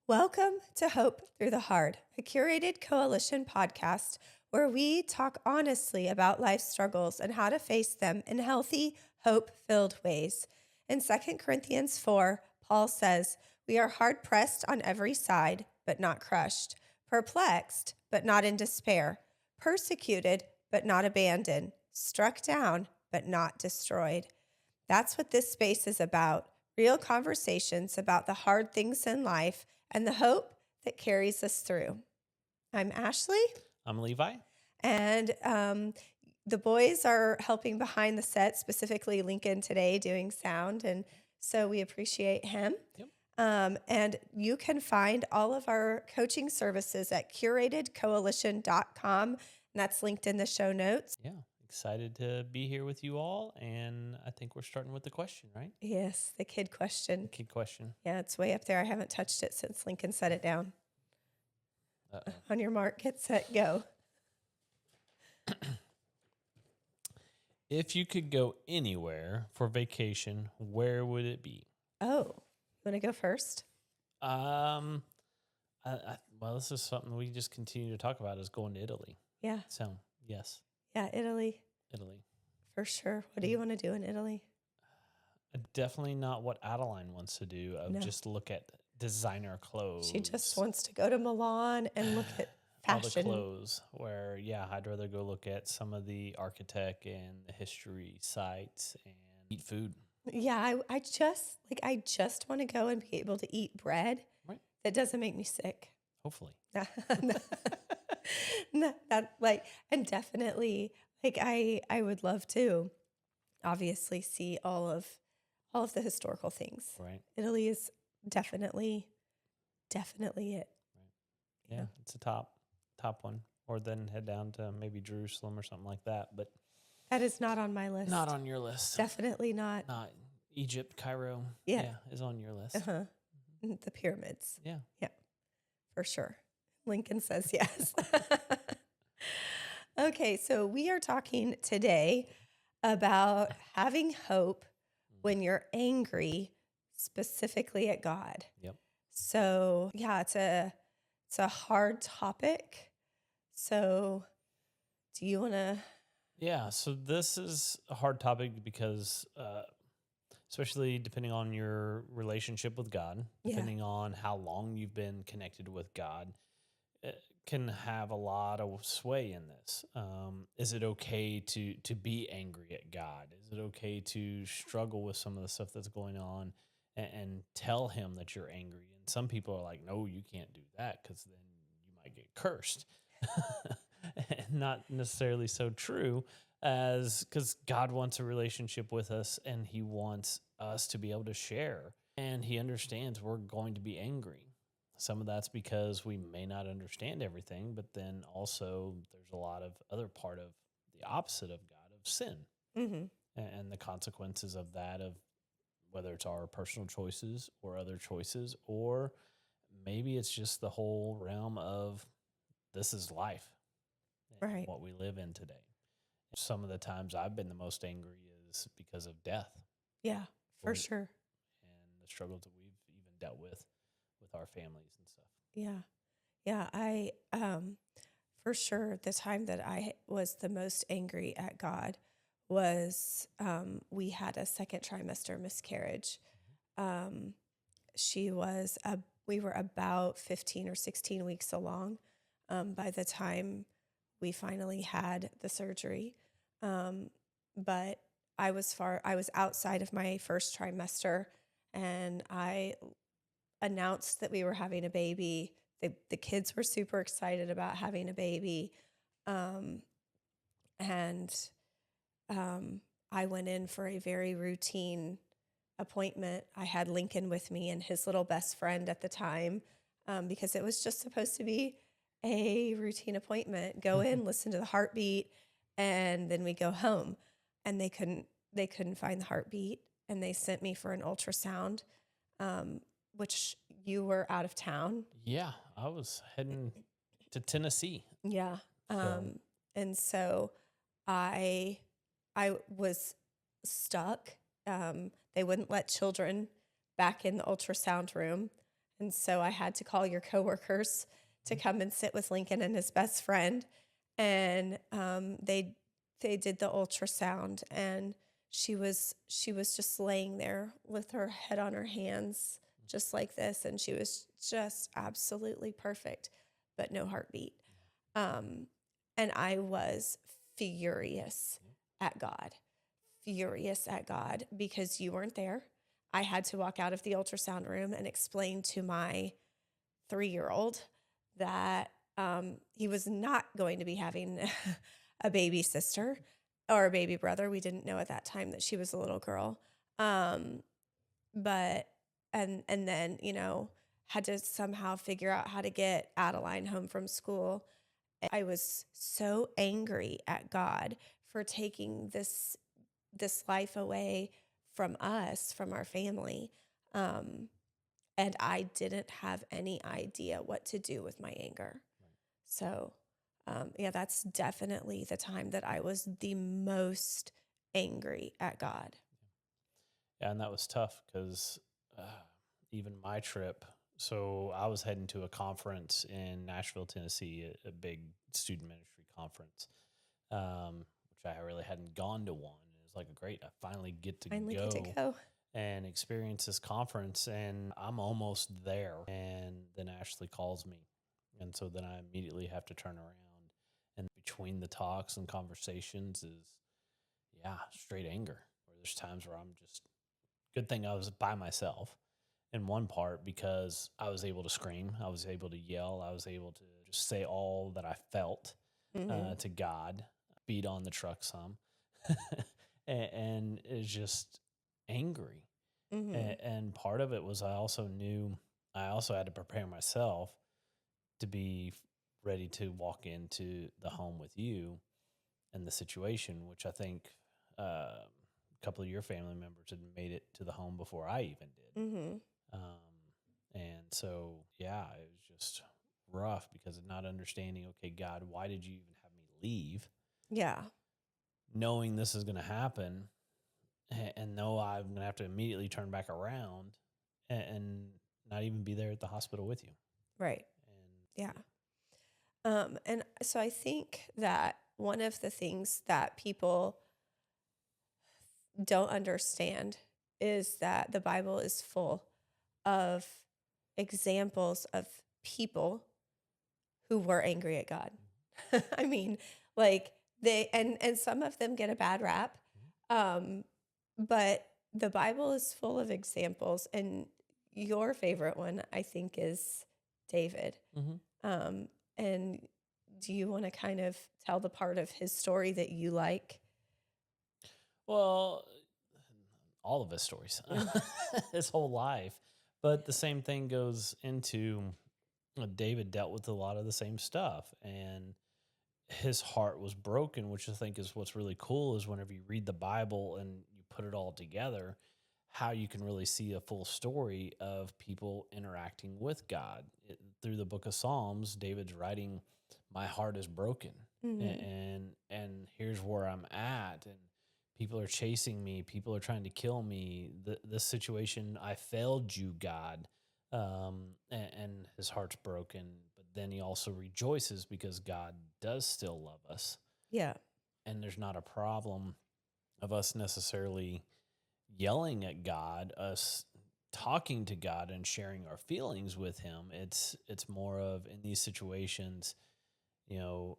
Welcome to Hope Through the Hard, a curated coalition podcast where we talk honestly about life struggles and how to face them in healthy, hope-filled ways. In 2 Corinthians 4, Paul says, "We are hard-pressed on every side, but not crushed, perplexed, but not in despair, persecuted, but not abandoned, struck down, but not destroyed." That's what this space is about, real conversations about the hard things in life and the hope that carries us through. I'm Ashley. I'm Levi. And the boys are helping behind the set, specifically Lincoln today doing sound. And so we appreciate him. Yep. And you can find all of our coaching services at curatedcoalition.com. And that's linked in the show notes. Yeah. Excited to be here with you all. And I think we're starting with the question, right? Yes, the kid question. The kid question. Yeah, it's way up there. I haven't touched it since Lincoln set it down. Uh-oh. On your mark, get set, go. If you could go anywhere for vacation, where would it be? Oh, you want to go first? Well, this is something we just continue to talk about is going to Italy. Yeah. So, yes. Yeah, Italy. Italy. For sure. What do you want to do in Italy? Definitely not what Adeline wants to do of just look at designer clothes. She just wants to go to Milan and look at fashion. All the clothes where, I'd rather go look at some of the architect and the history sites and eat food. Yeah, I just want to go and be able to eat bread that doesn't make me sick. Hopefully. And definitely, I would love to obviously see all of the historical things. Right. Italy is definitely it. Right. Yeah, it's a top one. Or then head down to maybe Jerusalem or something like that. But that is not on my list. Not on your list. Definitely not. Not Egypt, Cairo. Yeah, is on your list. Uh-huh. The pyramids. Yeah. Yeah, for sure. Lincoln says yes. Okay, so we are talking today about having hope when you're angry, specifically at God. Yep. So yeah, it's a hard topic. So do you want to? Yeah, so this is a hard topic because especially depending on your relationship with God, depending on how long you've been connected with God, it can have a lot of sway in this. Is it okay to be angry at God? Is it okay to struggle with some of the stuff that's going on and tell him that you're angry? And some people are like, no, you can't do that because then you might get cursed. Not necessarily so true because God wants a relationship with us and he wants us to be able to share. And he understands we're going to be angry. Some of that's because we may not understand everything, but then also there's a lot of other part of the opposite of God, of sin, and the consequences of that, of whether it's our personal choices or other choices, or maybe it's just the whole realm of this is life, right? What we live in today. Some of the times I've been the most angry is because of death. Yeah, for sure. And the struggles that we've even dealt with our families and stuff. Yeah. I, for sure, the time that I was the most angry at God was, we had a second trimester miscarriage. We were about 15 or 16 weeks along, by the time we finally had the surgery. But I was outside of my first trimester, and I announced that we were having a baby. The kids were super excited about having a baby. I went in for a very routine appointment. I had Lincoln with me and his little best friend at the time, because it was just supposed to be a routine appointment. Go in, listen to the heartbeat, and then we go home. And they couldn't find the heartbeat, and they sent me for an ultrasound, which you were out of town. Yeah, I was heading to Tennessee. Yeah. And so I was stuck. They wouldn't let children back in the ultrasound room. And so I had to call your coworkers to come and sit with Lincoln and his best friend. And they did the ultrasound, and she was just laying there with her head on her hands, just like this. And she was just absolutely perfect, but no heartbeat. And I was furious at God, because you weren't there. I had to walk out of the ultrasound room and explain to my 3-year-old that he was not going to be having a baby sister or a baby brother. We didn't know at that time that she was a little girl. But and then, had to somehow figure out how to get Adeline home from school. I was so angry at God for taking this life away from us, from our family. And I didn't have any idea what to do with my anger. So, that's definitely the time that I was the most angry at God. Yeah, and that was tough because even my trip, so I was heading to a conference in Nashville, Tennessee, a big student ministry conference, which I really hadn't gone to one. It was like, great, I finally get to go and experience this conference, and I'm almost there. And then Ashley calls me. And so then I immediately have to turn around. And between the talks and conversations is, straight anger. Where there's times where I'm just, good thing I was by myself in one part, because I was able to scream. I was able to yell. I was able to just say all that I felt to God, beat on the truck some. and it's just angry. And part of it was I also had to prepare myself to be ready to walk into the home with you and the situation, which I think a couple of your family members had made it to the home before I even did. And so, it was just rough because of not understanding, okay, God, why did you even have me leave? Yeah. Knowing this is going to happen, and know I'm going to have to immediately turn back around and not even be there at the hospital with you. Right. And and so I think that one of the things that people don't understand is that the Bible is full of examples of people who were angry at God. I mean, like and some of them get a bad rap. But the Bible is full of examples, and your favorite one, I think, is David. And do you want to kind of tell the part of his story that you like? Well, all of his stories, his whole life. But the same thing goes into David dealt with a lot of the same stuff, and his heart was broken, which I think is what's really cool is whenever you read the Bible and you put it all together, how you can really see a full story of people interacting with God. Through the book of Psalms, David's writing, my heart is broken, and here's where I'm at, and people are chasing me, people are trying to kill me. This situation, I failed you, God. And his heart's broken, but then he also rejoices because God does still love us. Yeah. And there's not a problem of us necessarily yelling at God, us talking to God and sharing our feelings with him. It's more of, in these situations,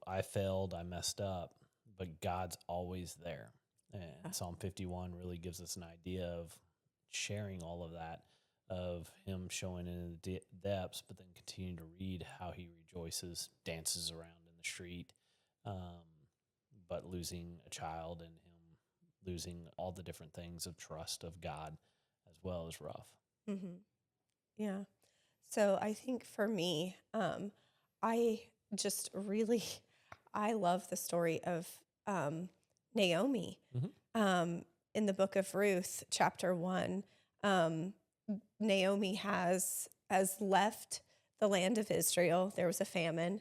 I failed, I messed up, but God's always there. And Psalm 51 really gives us an idea of sharing all of that, of him showing in the depths, but then continue to read how he rejoices, dances around in the street, but losing a child and him losing all the different things of trust of God as well is rough. Yeah. So I think for me, I just really, I love the story of Naomi. In the book of Ruth, chapter 1, Naomi has left the land of Israel. There was a famine,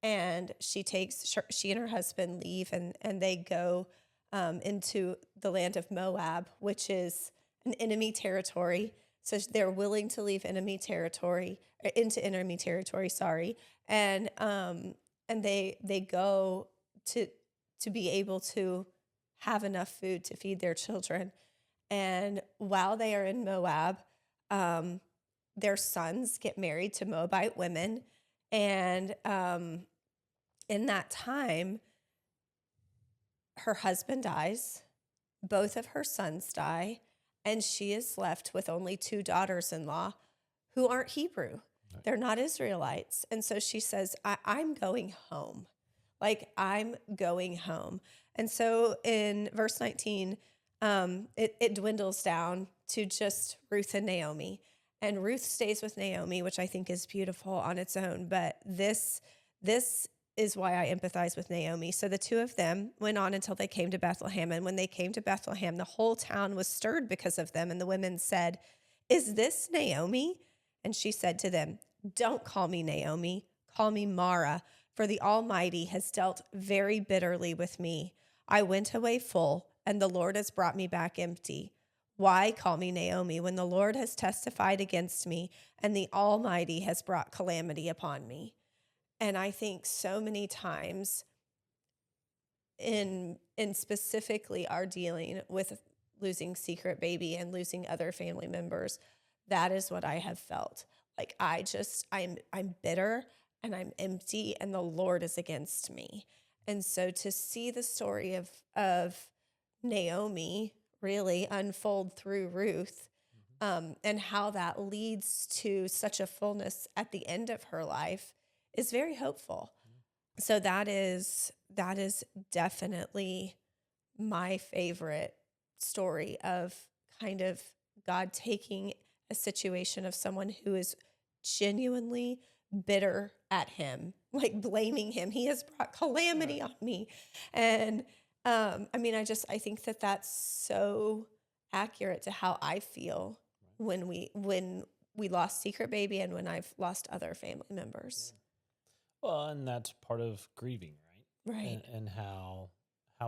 and she and her husband leave, and they go into the land of Moab, which is an enemy territory. So they're willing to leave enemy territory, or into enemy territory, sorry. And they go to be able to have enough food to feed their children. And while they are in Moab, their sons get married to Moabite women. And in that time, her husband dies, both of her sons die, and she is left with only 2 daughters-in-law who aren't Hebrew. Right. They're not Israelites. And so she says, I'm going home. Like, I'm going home. And so in verse 19, it dwindles down to just Ruth and Naomi. And Ruth stays with Naomi, which I think is beautiful on its own. But this is why I empathize with Naomi. So the 2 of them went on until they came to Bethlehem. And when they came to Bethlehem, the whole town was stirred because of them. And the women said, "Is this Naomi?" And she said to them, "Don't call me Naomi, call me Mara, for the Almighty has dealt very bitterly with me. I went away full, and the Lord has brought me back empty. Why call me Naomi when the Lord has testified against me, and the Almighty has brought calamity upon me?" And I think so many times in specifically our dealing with losing secret baby and losing other family members, that is what I have felt. Like, I'm bitter and I'm empty, and the Lord is against me. And so to see the story of Naomi really unfold through Ruth, and how that leads to such a fullness at the end of her life is very hopeful. So that is definitely my favorite story of kind of God taking a situation of someone who is genuinely bitter at him, like blaming him. He has brought calamity on me. And I think that that's so accurate to how I feel when we lost secret baby and when I've lost other family members. Well, and that's part of grieving, right? Right. And how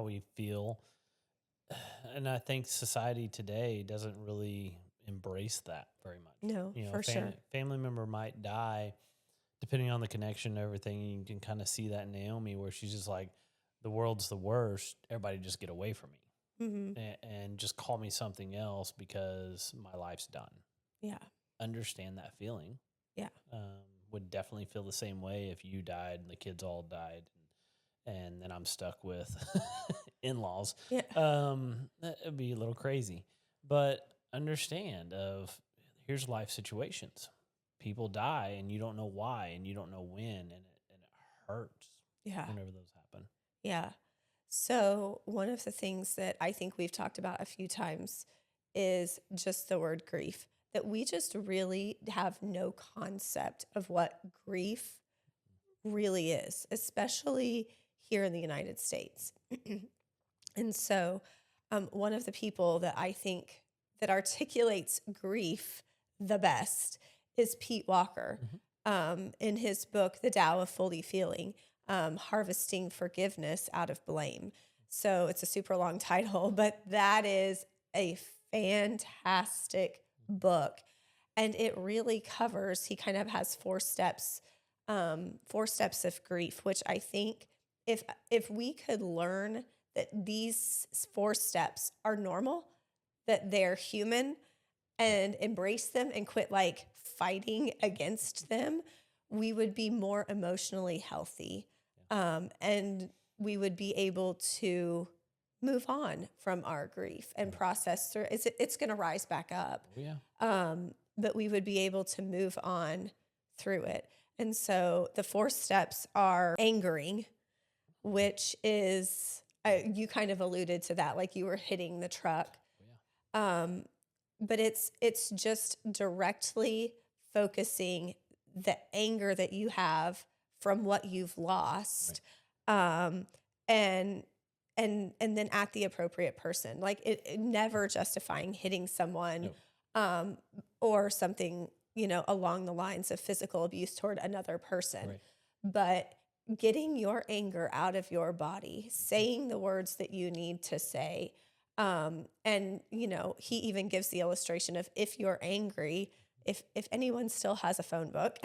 we feel. And I think society today doesn't really embrace that very much. No, for sure. Family member might die, depending on the connection and everything. You can kind of see that in Naomi, where she's just like, the world's the worst. Everybody just get away from me. Mm-hmm. And just call me something else because my life's done. Yeah. Understand that feeling. Yeah. Would definitely feel the same way if you died and the kids all died, and then I'm stuck with in-laws. Yeah. It'd be a little crazy, but understand here's life situations. People die and you don't know why and you don't know when, and it hurts. Yeah. Whenever those happen. Yeah. So one of the things that I think we've talked about a few times is just the word grief, that we just really have no concept of what grief really is, especially here in the United States. And so one of the people that I think that articulates grief the best is Pete Walker. In his book, The Tao of Fully Feeling, Harvesting Forgiveness Out of Blame. So it's a super long title, but that is a fantastic book. And it really covers, he kind of has 4 steps of grief, which I think if we could learn that these 4 steps are normal, that they're human, and embrace them and quit like fighting against them, we would be more emotionally healthy. And we would be able to move on from our grief and process through. It's going to rise back up. Yeah. But we would be able to move on through it. And so the 4 steps are angering, which is, you kind of alluded to that, like you were hitting the truck. Yeah. But it's just directly focusing the anger that you have from what you've lost, and then at the appropriate person, like it never justifying hitting someone, or something, along the lines of physical abuse toward another person, right. But getting your anger out of your body, saying the words that you need to say, And, he even gives the illustration of if you're angry, if anyone still has a phone book,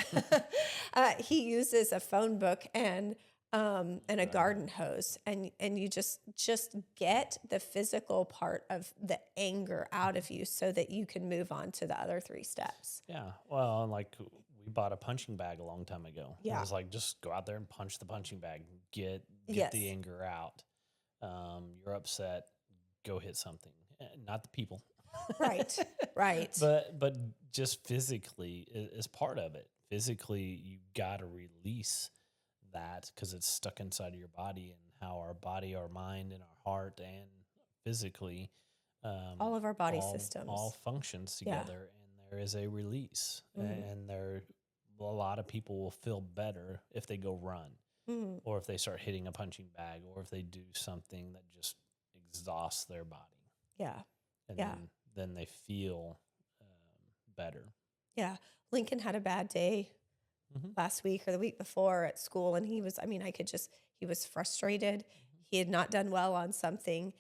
he uses a phone book and a garden hose, and you just get the physical part of the anger out of you so that you can move on to the other three steps. Yeah. Well, like we bought a punching bag a long time ago. Yeah. It was like, just go out there and punch the punching bag, get Yes. the anger out. You're upset, go hit something, not the people. Right. Right. But just physically is part of it. Physically, you got to release that because it's stuck inside of your body, and how our body, our mind, and our heart, and physically, all of our body systems all functions together, and there is a release. And a lot of people will feel better if they go run, or if they start hitting a punching bag, or if they do something that just exhausts their body. Yeah. And then they feel better. Yeah. Lincoln had a bad day last week or the week before at school. And he was frustrated. He had not done well on something.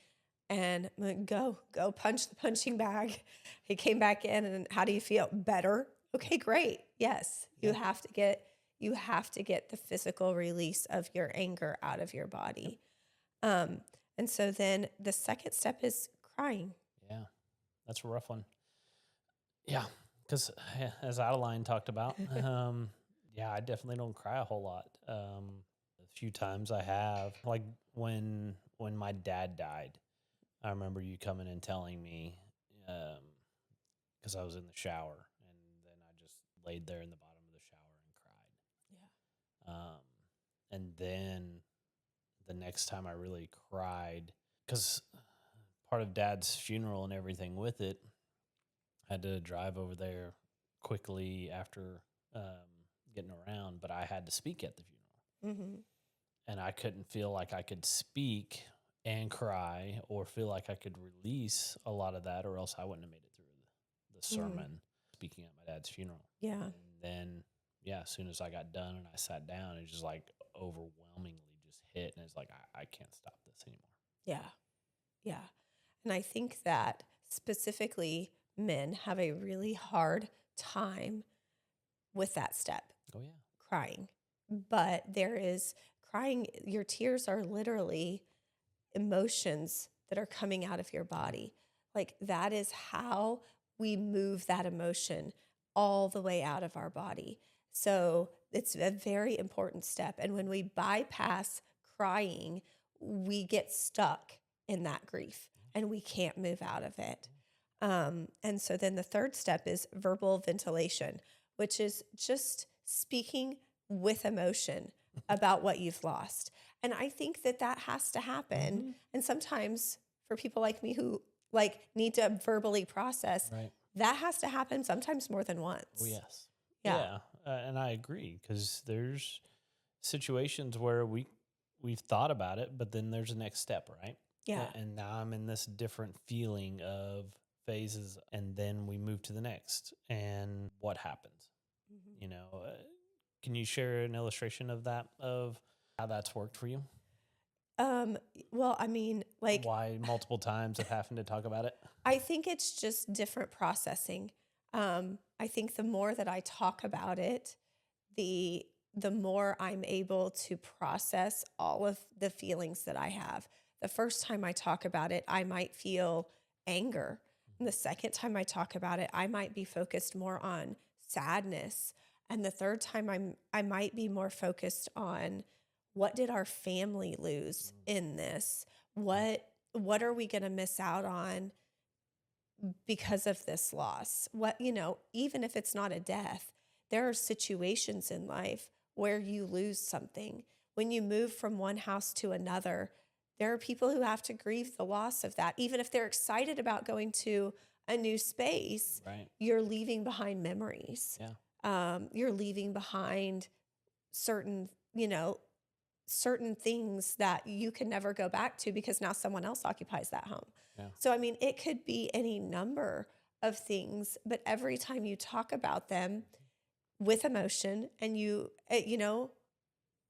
And I'm like, go punch the punching bag. He came back in, and how do you feel? Better. Okay, great. Yes. You have to get the physical release of your anger out of your body. And so then the second step is crying. Yeah. That's a rough one. Yeah. Because as Adeline talked about, I definitely don't cry a whole lot. A few times I have, like when my dad died, I remember you coming and telling me, because I was in the shower, and then I just laid there in the bottom of the shower and cried. Yeah. And then the next time I really cried, because part of Dad's funeral and everything with it, I had to drive over there quickly after getting around, but I had to speak at the funeral. And I couldn't feel like I could speak and cry, or feel like I could release a lot of that, or else I wouldn't have made it through the sermon speaking at my dad's funeral. Yeah. And then, as soon as I got done and I sat down, it just like overwhelmingly just hit. And it's like, I can't stop this anymore. Yeah. Yeah. And I think that specifically men have a really hard time with that step. Oh, yeah. Crying. But there is crying. Your tears are literally emotions that are coming out of your body. Like, that is how we move that emotion all the way out of our body. So it's a very important step. And when we bypass crying, we get stuck in that grief and we can't move out of it. And so then the third step is verbal ventilation, which is just speaking with emotion about what you've lost. And I think that has to happen. And sometimes for people like me who need to verbally process, that has to happen sometimes more than once. Oh, yes. Yeah. And I agree, because there's situations where we've thought about it, but then there's a next step, right? Yeah. And now I'm in this different feeling of phases, and then we move to the next. And what happens? Can you share an illustration of that, of how that's worked for you? Well, I mean, why multiple times of having to talk about it? I think it's just different processing. I think the more that I talk about it, the more I'm able to process all of the feelings that I have. The first time I talk about it, I might feel anger. And the second time I talk about it, I might be focused more on sadness. And the third time I might be more focused on, what did our family lose in this? What are we going to miss out on because of this loss? Even if it's not a death, there are situations in life where you lose something. When you move from one house to another, there are people who have to grieve the loss of that. Even if they're excited about going to a new space, you're leaving behind memories. Yeah. You're leaving behind certain things that you can never go back to because now someone else occupies that home. Yeah. So, I mean, it could be any number of things, but every time you talk about them with emotion and you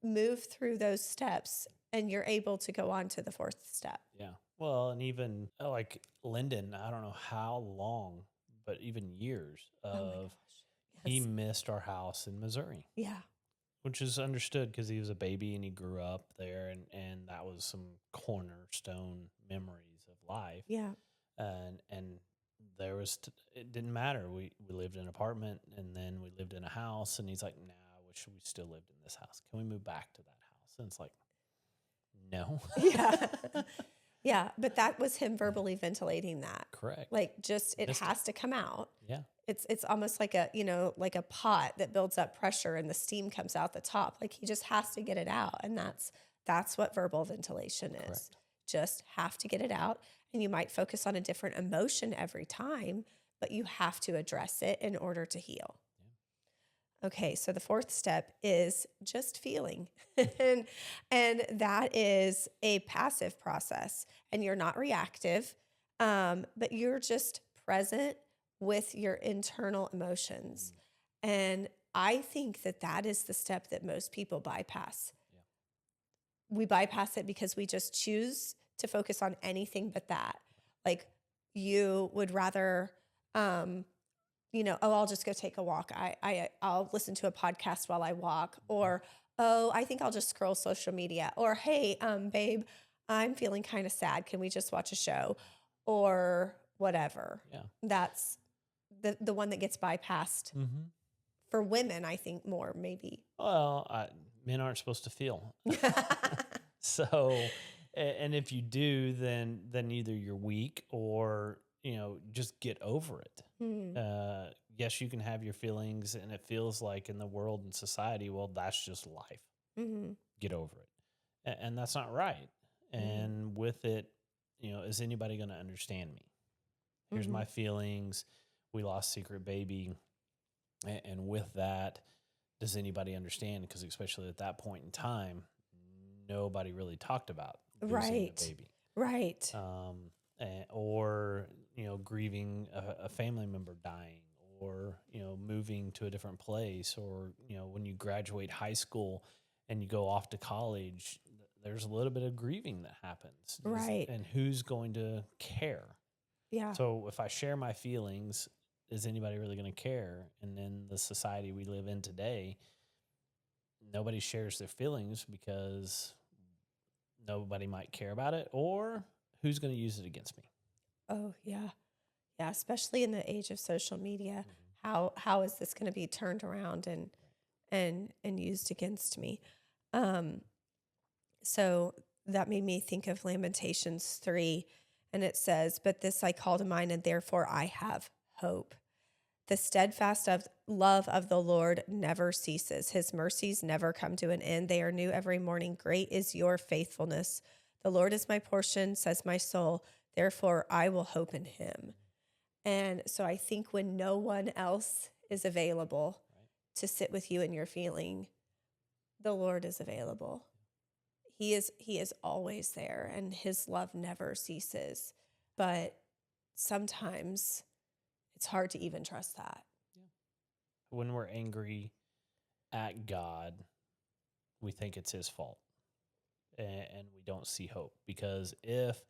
move through those steps, and you're able to go on to the fourth step. Yeah. Well, and even like Lyndon, I don't know how long, but even years Oh my of gosh. he Yes. missed our house in Missouri, Yeah. which is understood because he was a baby and he grew up there, and that was some cornerstone memories of life. Yeah. And there was it didn't matter. We lived in an apartment and then we lived in a house, and he's like, "Nah, I wish we still lived in this house. Can we move back to that house?" And it's like, no. Yeah. Yeah. But that was him verbally ventilating that. Correct. Like just it Missed it. has to come out. Yeah. It's almost like a, like a pot that builds up pressure and the steam comes out the top. Like he just has to get it out. And that's what verbal ventilation is. Correct. Just have to get it out. And you might focus on a different emotion every time, but you have to address it in order to heal. Okay, so the fourth step is just feeling. and that is a passive process. And you're not reactive, but you're just present with your internal emotions. And I think that is the step that most people bypass. Yeah. We bypass it because we just choose to focus on anything but that. Like you would rather I'll just go take a walk. I'll listen to a podcast while I walk, or, I think I'll just scroll social media, or, hey, babe, I'm feeling kind of sad. Can we just watch a show or whatever? Yeah. That's the one that gets bypassed for women, I think more maybe. Well, men aren't supposed to feel. So, and if you do, then either you're weak or, just get over it. Yes, you can have your feelings, and it feels like in the world and society, well, that's just life. Get over it. And that's not right. And with it, is anybody going to understand me? Here's my feelings. We lost secret baby. And with that, does anybody understand? Because especially at that point in time, nobody really talked about losing a baby. Right. Or, grieving a family member dying, or, moving to a different place, or, when you graduate high school and you go off to college, there's a little bit of grieving that happens. Right. And who's going to care? Yeah. So if I share my feelings, is anybody really going to care? And in the society we live in today, nobody shares their feelings because nobody might care about it, or who's going to use it against me? Oh, yeah. Yeah, especially in the age of social media. How is this going to be turned around and used against me? So that made me think of Lamentations 3, and it says, "But this I call to mind, and therefore I have hope. The steadfast love of the Lord never ceases. His mercies never come to an end. They are new every morning. Great is your faithfulness. The Lord is my portion, says my soul. Therefore, I will hope in him." And so I think when no one else is available to sit with you in your feeling, the Lord is available. He is always there, and his love never ceases. But sometimes it's hard to even trust that. When we're angry at God, we think it's his fault, and we don't see hope. Because if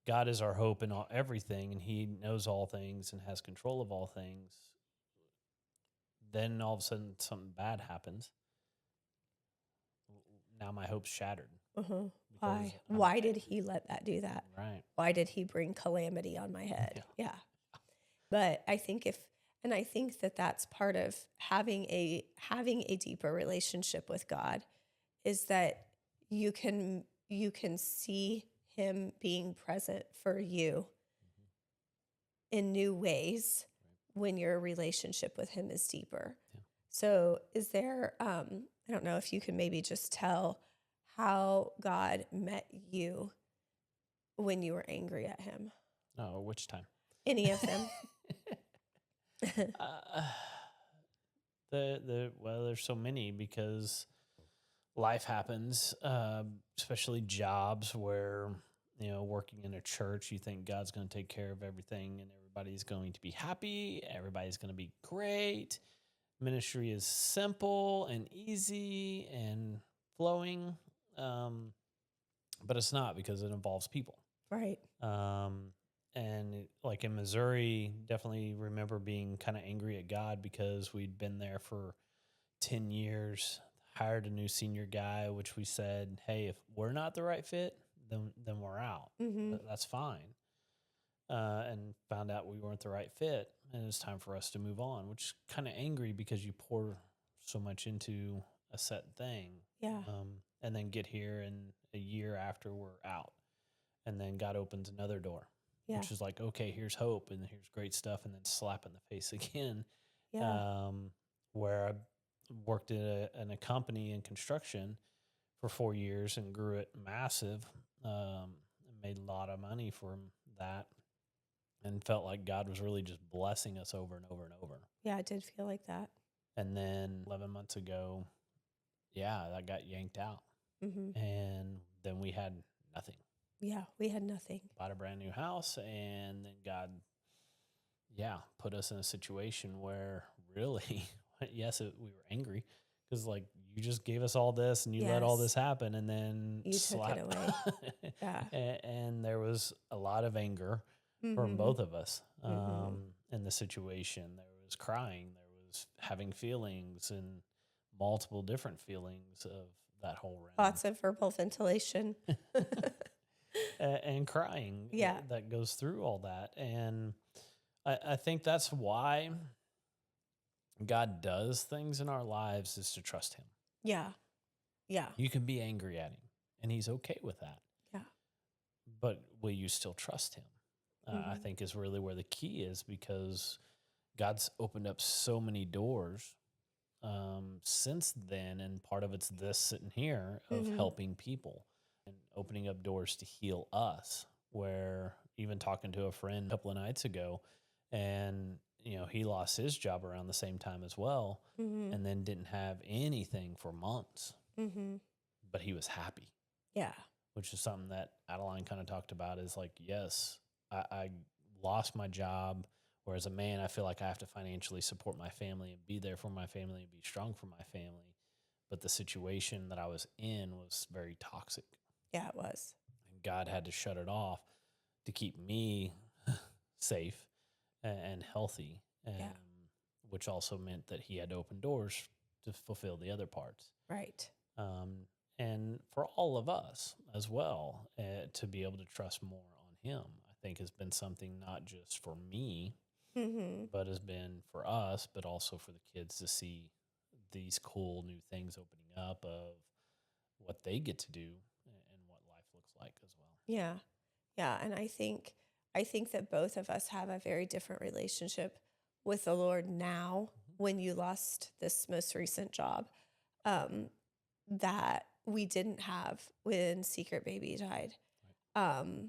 God is our hope in everything, and he knows all things and has control of all things, then all of a sudden something bad happens. Now my hope's shattered. Why? Why did he let that do that? Right. Why did he bring calamity on my head? Yeah. But I think that's part of having a deeper relationship with God, is that you can see him being present for you in new ways when your relationship with him is deeper. Yeah. So is there, I don't know if you can maybe just tell how God met you when you were angry at him. Oh, which time? Any of them. Well, there's so many, because life happens, especially jobs where, working in a church, you think God's going to take care of everything and everybody's going to be happy. Everybody's going to be great. Ministry is simple and easy and flowing. But it's not, because it involves people. Right. And like in Missouri, definitely remember being kind of angry at God because we'd been there for 10 years, hired a new senior guy, which we said, hey, if we're not the right fit, then we're out. Mm-hmm. That's fine. And found out we weren't the right fit, and it's time for us to move on, which is kind of angry because you pour so much into a set thing. Yeah. And then get here, and a year after we're out. And then God opens another door, Yeah. which is like, okay, here's hope, and here's great stuff, and then slap in the face again. Yeah. Where I worked in a company in construction for 4 years and grew it massive, and made a lot of money from that, and felt like God was really just blessing us over and over and over. Yeah, it did feel like that. And then 11 months ago, that got yanked out. Mm-hmm. And then we had nothing. Yeah, we had nothing. Bought a brand new house, and then God, put us in a situation where really, yes, we were angry because like you just gave us all this and you let all this happen, and then you took it away. Yeah. And there was a lot of anger from both of us in the situation. There was crying, there was having feelings and multiple different feelings of that whole realm. Lots of verbal ventilation. And crying that goes through all that. And I think that's why God does things in our lives, is to trust him. Yeah. Yeah. You can be angry at him, and he's okay with that. Yeah. But will you still trust him? I think is really where the key is, because God's opened up so many doors since then. And part of it's this sitting here of helping people and opening up doors to heal us, where even talking to a friend a couple of nights ago, and he lost his job around the same time as well, and then didn't have anything for months, but he was happy. Yeah. Which is something that Adeline kind of talked about, is like, yes, I lost my job, where as a man, I feel like I have to financially support my family and be there for my family and be strong for my family. But the situation that I was in was very toxic. Yeah, it was. And God had to shut it off to keep me safe and healthy, which also meant that he had to open doors to fulfill the other parts. Right. And for all of us as well, to be able to trust more on him, I think has been something not just for me, but has been for us, but also for the kids to see these cool new things opening up of what they get to do and what life looks like as well. Yeah. Yeah. And I think that both of us have a very different relationship with the Lord now, when you lost this most recent job, that we didn't have when Secret Baby died. Right.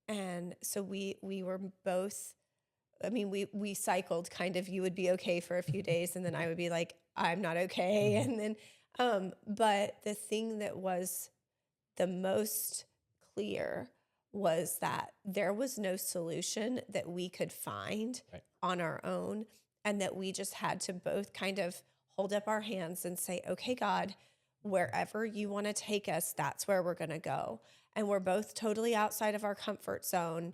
And so we were both, I mean, we cycled kind of, you would be okay for a few days, and then I would be like, I'm not okay. And then, but the thing that was the most clear was that there was no solution that we could find on our own, and that we just had to both kind of hold up our hands and say, okay, God, wherever you want to take us, that's where we're going to go. And we're both totally outside of our comfort zone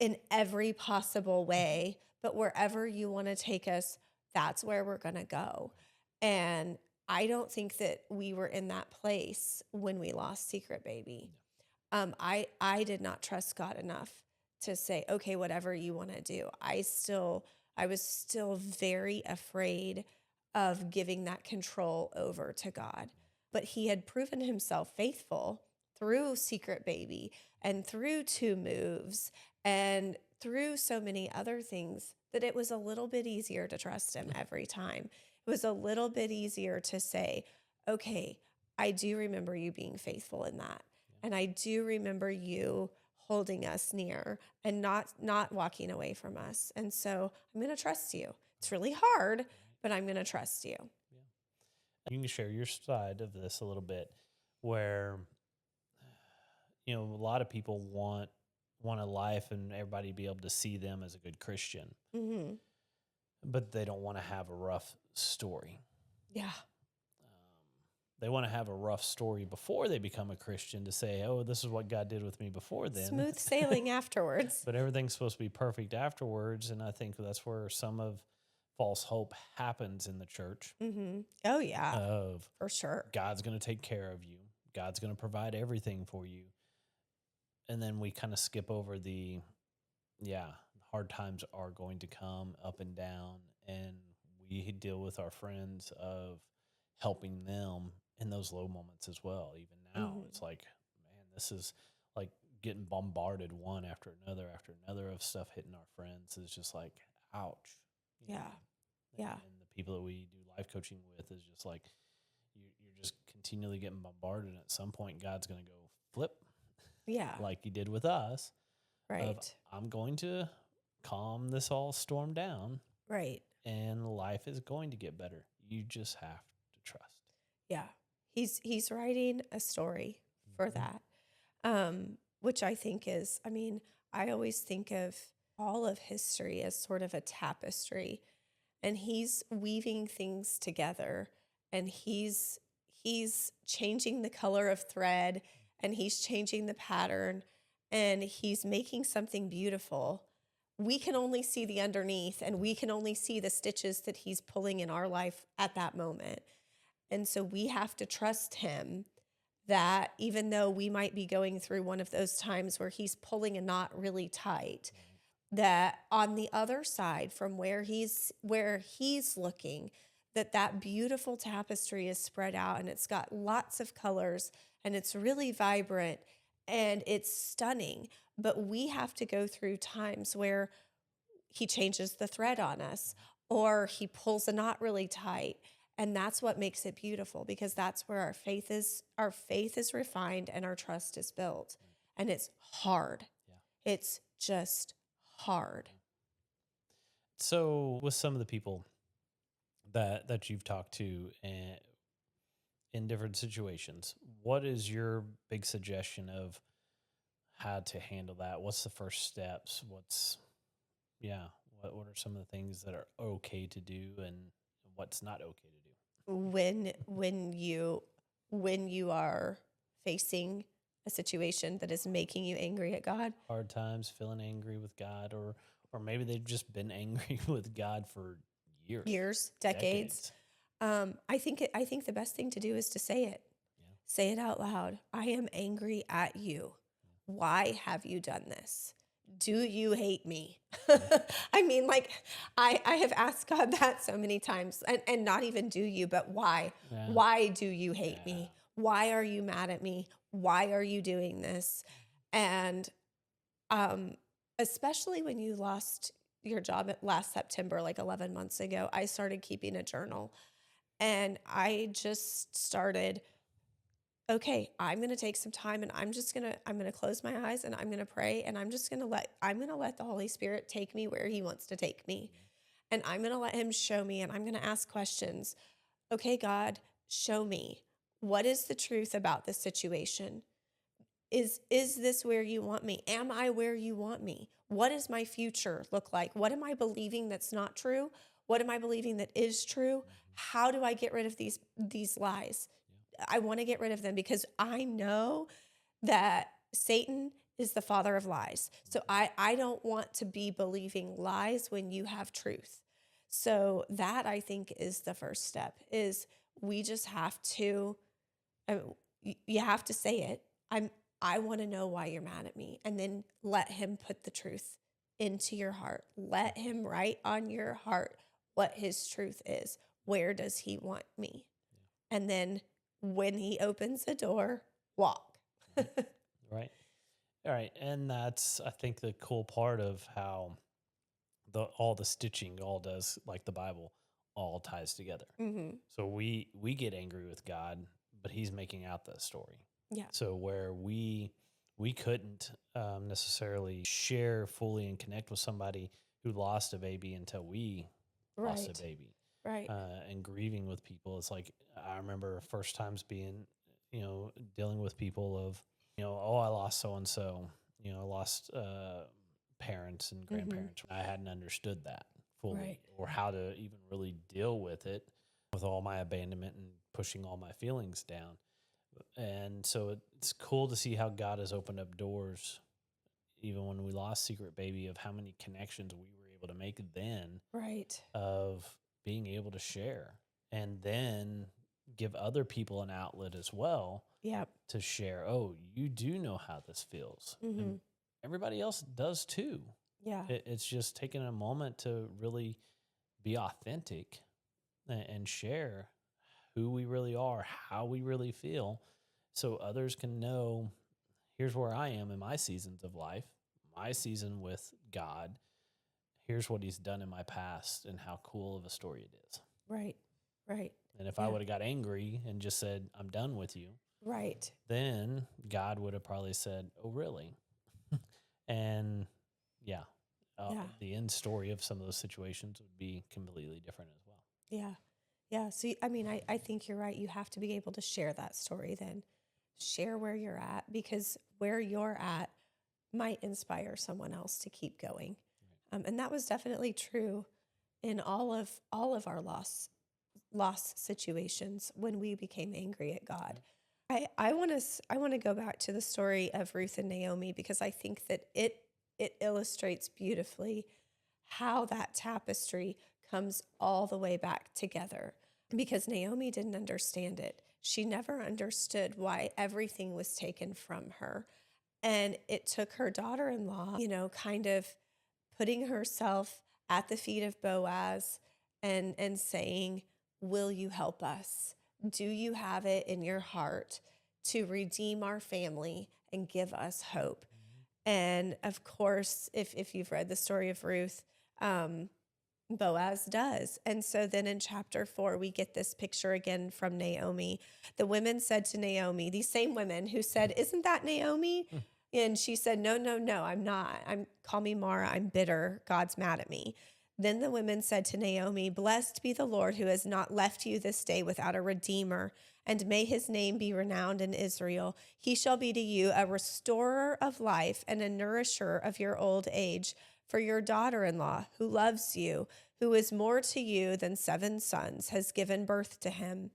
in every possible way, but wherever you want to take us, that's where we're going to go. And I don't think that we were in that place when we lost Secret Baby. I did not trust God enough to say, okay, whatever you want to do. I was still very afraid of giving that control over to God. But he had proven himself faithful through Secret Baby and through 2 moves and through so many other things, that it was a little bit easier to trust him every time. It was a little bit easier to say, okay, I do remember you being faithful in that. And I do remember you holding us near and not walking away from us. And so I'm going to trust you. It's really hard, but I'm going to trust you. Yeah. You can share your side of this a little bit, where, a lot of people want a life and everybody to be able to see them as a good Christian, but they don't want to have a rough story. Yeah. they want to have a rough story before they become a Christian to say, oh, this is what God did with me before then. Smooth sailing afterwards. But everything's supposed to be perfect afterwards. And I think that's where some of false hope happens in the church. Mm-hmm. Oh, yeah. Of for sure. God's going to take care of you. God's going to provide everything for you. And then we kind of skip over hard times are going to come up and down. And we deal with our friends of helping them in those low moments as well. Even now, it's like, man, this is like getting bombarded one after another of stuff hitting our friends is just like, ouch. Yeah. Yeah. And the people that we do life coaching with is just like, you're just continually getting bombarded. And at some point, God's going to go flip. Yeah. Like he did with us. Right. I'm going to calm this all storm down. Right. And life is going to get better. You just have to trust. Yeah. He's writing a story for that. Which I think is, I mean, I always think of all of history as sort of a tapestry, and he's weaving things together, and he's changing the color of thread, and he's changing the pattern, and he's making something beautiful. We can only see the underneath, and we can only see the stitches that he's pulling in our life at that moment. And so we have to trust him that even though we might be going through one of those times where he's pulling a knot really tight, that on the other side from where he's looking, that beautiful tapestry is spread out, and it's got lots of colors, and it's really vibrant, and it's stunning. But we have to go through times where he changes the thread on us, or he pulls a knot really tight. And that's what makes it beautiful, because that's where our faith is refined and our trust is built. And it's hard. Yeah. It's just hard. So with some of the people that you've talked to in different situations, what is your big suggestion of how to handle that? What's the first steps? What are some of the things that are okay to do and what's not okay to do? When you are facing a situation that is making you angry at God, hard times, feeling angry with God, or maybe they've just been angry with God for years, decades. I think the best thing to do is to say it. Yeah. Say it out loud. I am angry at you. Why have you done this? Do you hate me? I mean, like, I have asked God that so many times, and not even do you, but why? Yeah. Why do you hate me? Why are you mad at me? Why are you doing this? And especially when you lost your job last September, like 11 months ago, I started keeping a journal, and I just started, okay, I'm going to take some time, and I'm going to close my eyes, and I'm going to pray, and I'm going to let the Holy Spirit take me where he wants to take me. And I'm going to let him show me, and I'm going to ask questions. Okay, God, show me. What is the truth about this situation? Is this where you want me? Am I where you want me? What does my future look like? What am I believing that's not true? What am I believing that is true? How do I get rid of these lies? I want to get rid of them, because I know that Satan is the father of lies. So I don't want to be believing lies when you have truth. So that, I think, is the first step, is we just have to, you have to say it. I want to know why you're mad at me. And then let him put the truth into your heart. Let him write on your heart what his truth is. Where does he want me? Yeah. And then when he opens the door, walk. Right. All right. And that's, I think, the cool part of how all the stitching all does, like the Bible, all ties together. Mm-hmm. So we get angry with God, but he's making out that story. Yeah. So where we couldn't necessarily share fully and connect with somebody who lost a baby until we lost a baby. Right. And grieving with people. It's like, I remember first times being, dealing with people of, oh, I lost so-and-so, I lost parents and grandparents. Mm-hmm. I hadn't understood that fully, right, or how to even really deal with it. with all my abandonment and pushing all my feelings down. And so it's cool to see how God has opened up doors, even when we lost Secret Baby, of how many connections we were able to make then, Right. of being able to share and then give other people an outlet as well. Yep. To share, oh, you do know how this feels. Mm-hmm. And everybody else does too. Yeah. It's just taking a moment to really be authentic and share who we really are, how we really feel, so others can know, here's where I am in my seasons of life, my season with God. Here's what he's done in my past and how cool of a story it is. Right. Right. And if I would have got angry and just said, I'm done with you. Right. Then God would have probably said, oh, really? And the end story of some of those situations would be completely different as well. Yeah. Yeah. So, I mean, I think you're right. You have to be able to share that story then. Share where you're at, because where you're at might inspire someone else to keep going. Right. And that was definitely true in all of our loss situations when we became angry at God. Right. I want to go back to the story of Ruth and Naomi, because I think that it illustrates beautifully how that tapestry comes all the way back together, because Naomi didn't understand it. She never understood why everything was taken from her. And it took her daughter-in-law, kind of putting herself at the feet of Boaz and saying, will you help us? Do you have it in your heart to redeem our family and give us hope? Mm-hmm. And of course, if you've read the story of Ruth, Boaz does. And so then in chapter 4, we get this picture again from Naomi. The women said to Naomi, these same women who said, isn't that Naomi? And she said, no, I'm not. Call me Mara. I'm bitter. God's mad at me. Then the women said to Naomi, blessed be the Lord who has not left you this day without a redeemer, and may his name be renowned in Israel. He shall be to you a restorer of life and a nourisher of your old age. For your daughter-in-law, who loves you, who is more to you than 7 sons, has given birth to him.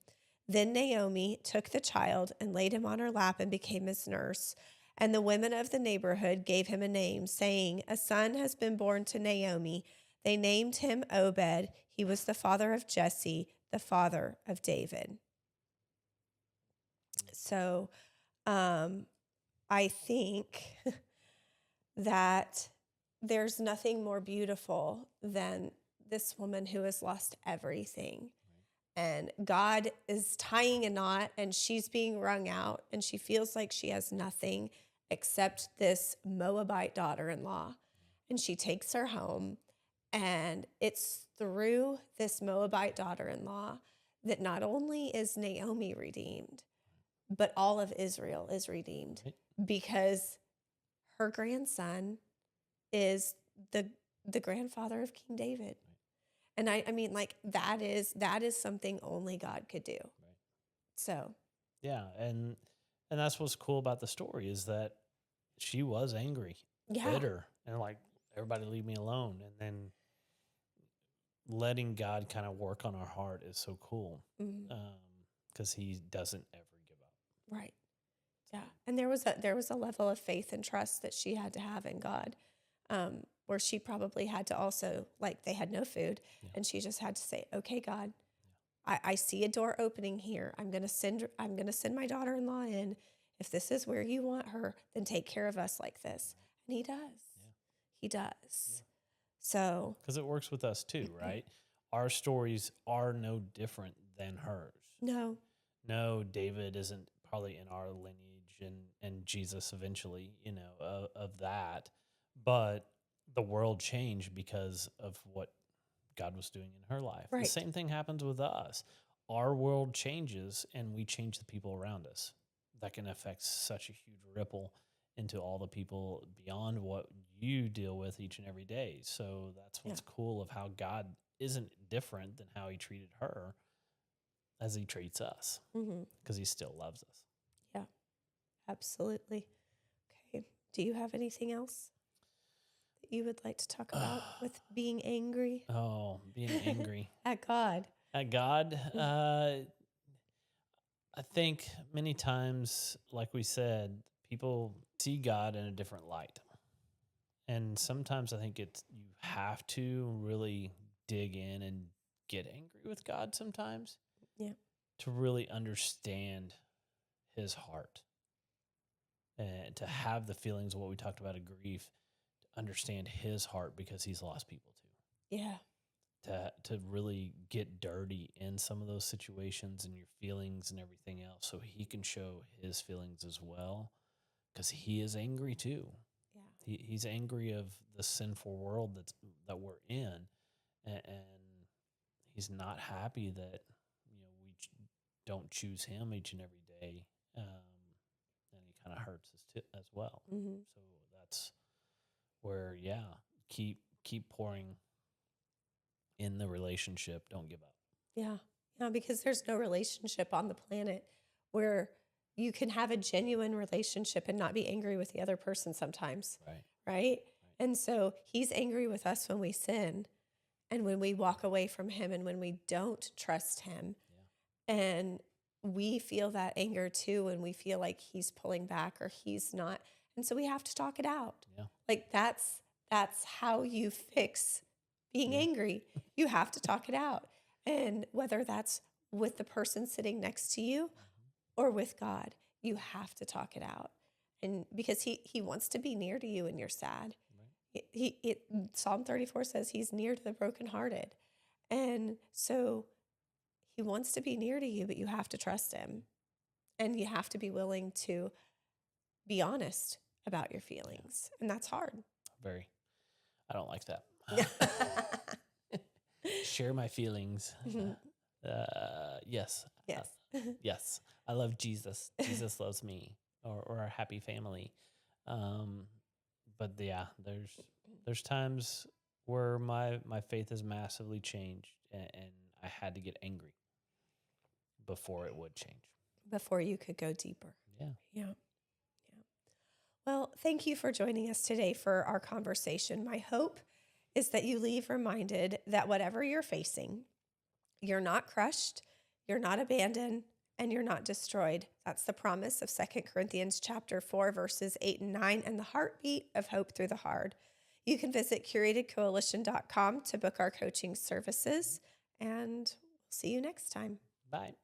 Then Naomi took the child and laid him on her lap and became his nurse. And the women of the neighborhood gave him a name, saying, a son has been born to Naomi. They named him Obed. He was the father of Jesse, the father of David. So I think that there's nothing more beautiful than this woman who has lost everything. And God is tying a knot, and she's being wrung out, and she feels like she has nothing except this Moabite daughter-in-law. And she takes her home, and it's through this Moabite daughter-in-law that not only is Naomi redeemed, but all of Israel is redeemed, because her grandson is the grandfather of King David. And I mean, like, that is something only God could do. Right. So. Yeah. And that's what's cool about the story, is that she was angry, bitter, and like, everybody leave me alone. And then letting God kind of work on our heart is so cool. Mm-hmm. 'Cause he doesn't ever give up. Right. Yeah. And there was a level of faith and trust that she had to have in God. Where she probably had to also, like, they had no food, and she just had to say, okay, God, I see a door opening here. I'm going to send my daughter-in-law in. If this is where you want her, then take care of us like this. And he does. Yeah. He does. Yeah. So. Because it works with us too, right? Our stories are no different than hers. No, David isn't probably in our lineage, and Jesus eventually, of that. But the world changed because of what God was doing in her life. Right. The same thing happens with us. Our world changes, and we change the people around us. That can affect such a huge ripple into all the people beyond what you deal with each and every day. So that's what's cool of how God isn't different than how he treated her as he treats us, because he still loves us. Yeah, absolutely. Okay. Do you have anything else that you would like to talk about with being angry? Oh, being angry. At God. at God, I think many times, like we said, people see God in a different light. And sometimes I think you have to really dig in and get angry with God sometimes Yeah. to really understand his heart and to have the feelings of what we talked about of grief, to understand his heart because he's lost people too. Yeah. To really get dirty in some of those situations and your feelings and everything else so he can show his feelings as well because he is angry too. Yeah. He's angry of the sinful world that we're in, and he's not happy that we don't choose him each and every day, and he kind of hurts us as well. Mm-hmm. So that's where keep pouring in the relationship. Don't give up. Yeah. Yeah, because there's no relationship on the planet where you can have a genuine relationship and not be angry with the other person sometimes. Right? And so he's angry with us when we sin and when we walk away from him and when we don't trust him. Yeah. And we feel that anger too, and we feel like he's pulling back or he's not. And so we have to talk it out. Yeah. Like that's how you fix being angry. You have to talk it out. And whether that's with the person sitting next to you or with God, you have to talk it out. And because he wants to be near to you when you're sad. Right. Psalm 34 says he's near to the brokenhearted. And so he wants to be near to you, but you have to trust him. And you have to be willing to be honest about your feelings. And that's hard. Very. I don't like that. Share my feelings. Mm-hmm. Yes. Yes. Yes. I love Jesus. Jesus loves me, or our happy family. But yeah, there's times where my faith has massively changed, and I had to get angry before it would change. Before you could go deeper. Yeah. Yeah. Yeah. Well, thank you for joining us today for our conversation. My hope is that you leave reminded that whatever you're facing, you're not crushed, you're not abandoned, and you're not destroyed. That's the promise of 2 Corinthians chapter 4, verses 8 and 9, and the heartbeat of hope through the hard. You can visit curatedcoalition.com to book our coaching services, and we'll see you next time. Bye.